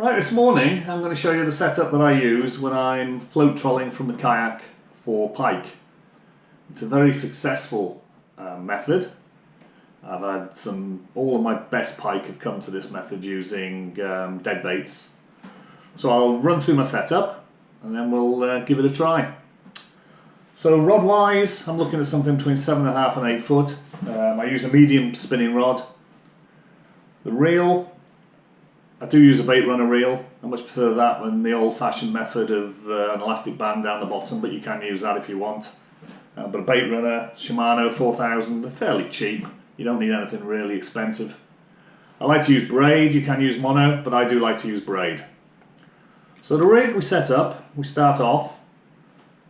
Right, this morning I'm going to show you the setup that I use when I'm float trolling from the kayak for pike. It's a very successful method. I've had all of my best pike have come to this method using dead baits. So I'll run through my setup and then we'll give it a try. So rod wise, I'm looking at something between 7.5 and 8 foot. I use a medium spinning rod. The reel, I do use a bait runner reel. I much prefer that than the old-fashioned method of an elastic band down the bottom, but you can use that if you want. But a bait runner, Shimano 4000, they're fairly cheap. You don't need anything really expensive. I like to use braid, you can use mono, but I do like to use braid. So the rig we set up, we start off,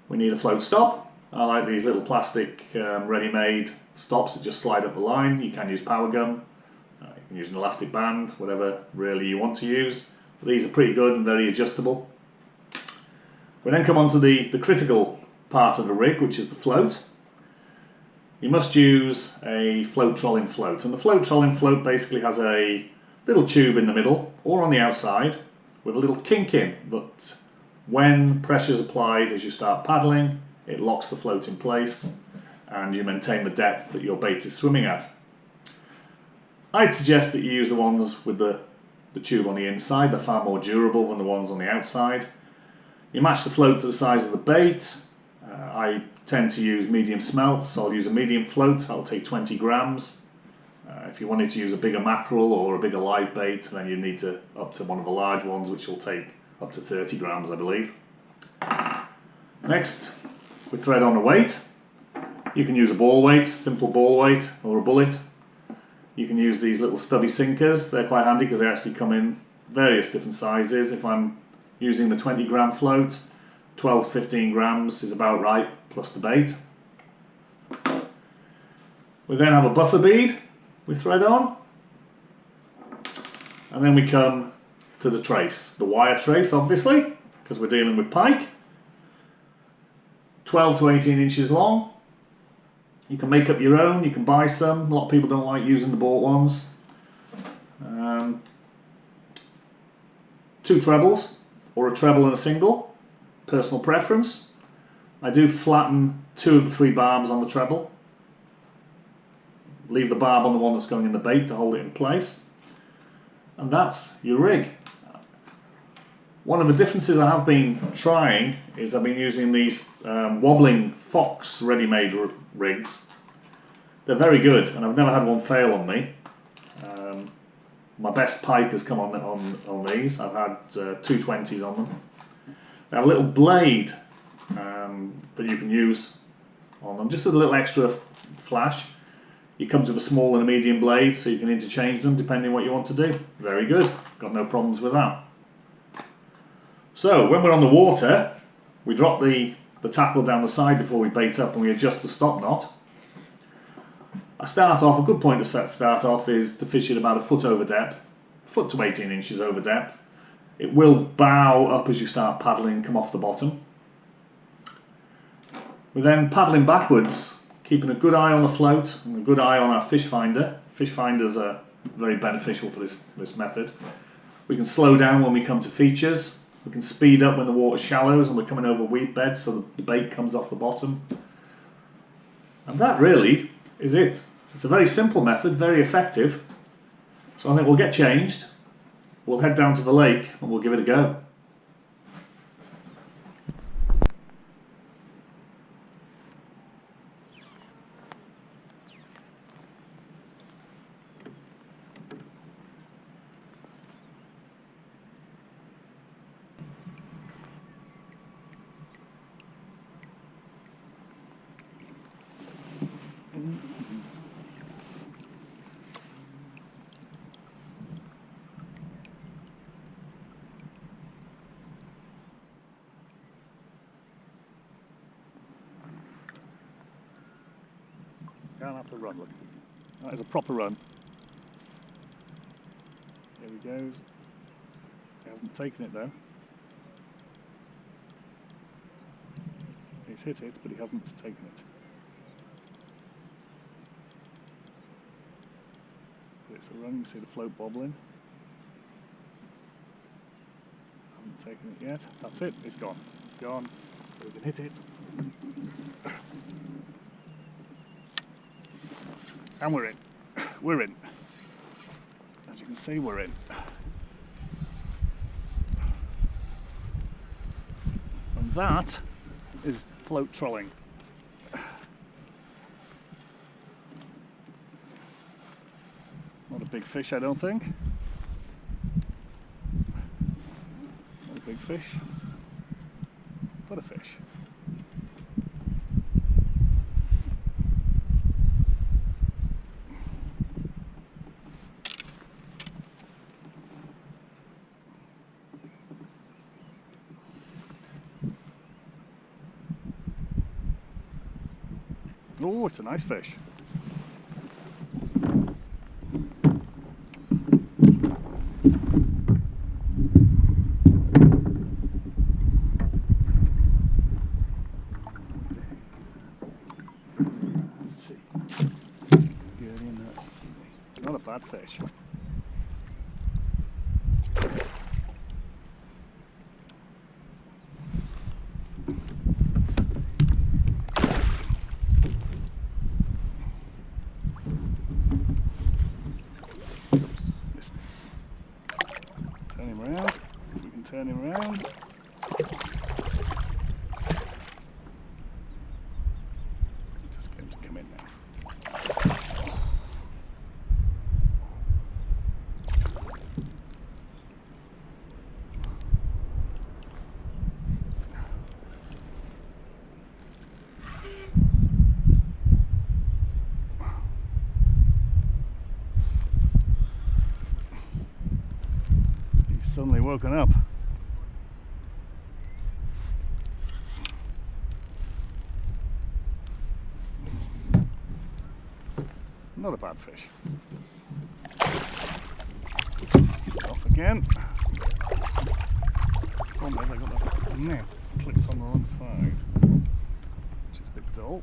we need a float stop. I like these little plastic ready-made stops that just slide up the line. You can use power gum. You can use an elastic band, whatever really you want to use. But these are pretty good and very adjustable. We then come on to the critical part of the rig, which is the float. You must use a float trolling float, and the float trolling float basically has a little tube in the middle or on the outside with a little kink in, but when pressure is applied as you start paddling, it locks the float in place and you maintain the depth that your bait is swimming at. I'd suggest that you use the ones with the tube on the inside. They're far more durable than the ones on the outside. You match the float to the size of the bait. I tend to use medium smelt, so I'll use a medium float. That'll take 20 grams. If you wanted to use a bigger mackerel or a bigger live bait, then you need to up to one of the large ones, which will take up to 30 grams, I believe. Next, we thread on a weight. You can use a ball weight, simple ball weight, or a bullet. You can use these little stubby sinkers. They're quite handy because they actually come in various different sizes. If I'm using the 20 gram float, 12 to 15 grams is about right, plus the bait. We then have a buffer bead we thread on, and then we come to the trace, the wire trace obviously, because we're dealing with pike. 12 to 18 inches long. You can make up your own, you can buy some. A lot of people don't like using the bought ones. 2 trebles, or a treble and a single, personal preference. I do flatten 2 of the 3 barbs on the treble. Leave the barb on the one that's going in the bait to hold it in place. And that's your rig. One of the differences I have been trying is I've been using these wobbling Fox ready-made rigs. They're very good and I've never had one fail on me. My best pike has come on these. I've had 220s on them. They have a little blade that you can use on them, just as a little extra flash. It comes with a small and a medium blade, so you can interchange them depending on what you want to do. Very good, got no problems with that. So when we're on the water, we drop the tackle down the side before we bait up and we adjust the stop knot. I start off, a good point to start off is to fish it about a foot over depth, foot to 18 inches over depth. It will bow up as you start paddling, come off the bottom. We're then paddling backwards, keeping a good eye on the float and a good eye on our fish finder. Fish finders are very beneficial for this method. We can slow down when we come to features. We can speed up when the water shallows and we're coming over weed beds so the bait comes off the bottom. And that really is it. It's a very simple method, very effective. So I think we'll get changed. We'll head down to the lake and we'll give it a go. Can't have to run, look. That is a proper run. Here he goes. He hasn't taken it though. He's hit it, but he hasn't taken it. It's a run, you see the float bobbling. taken it yet. That's it, it's gone. Gone. So we can hit it. And we're in. We're in. As you can see, we're in. And that is float trolling. Not a big fish, I don't think. Not a big fish, but a fish. Oh, it's a nice fish. Let's see. Good in there. Not a bad fish. Turn him around, if we can turn him around. Just get him to come in now. Suddenly woken up. Not a bad fish. Off again. Problem is I got that net clipped on the wrong side, which is a bit dull.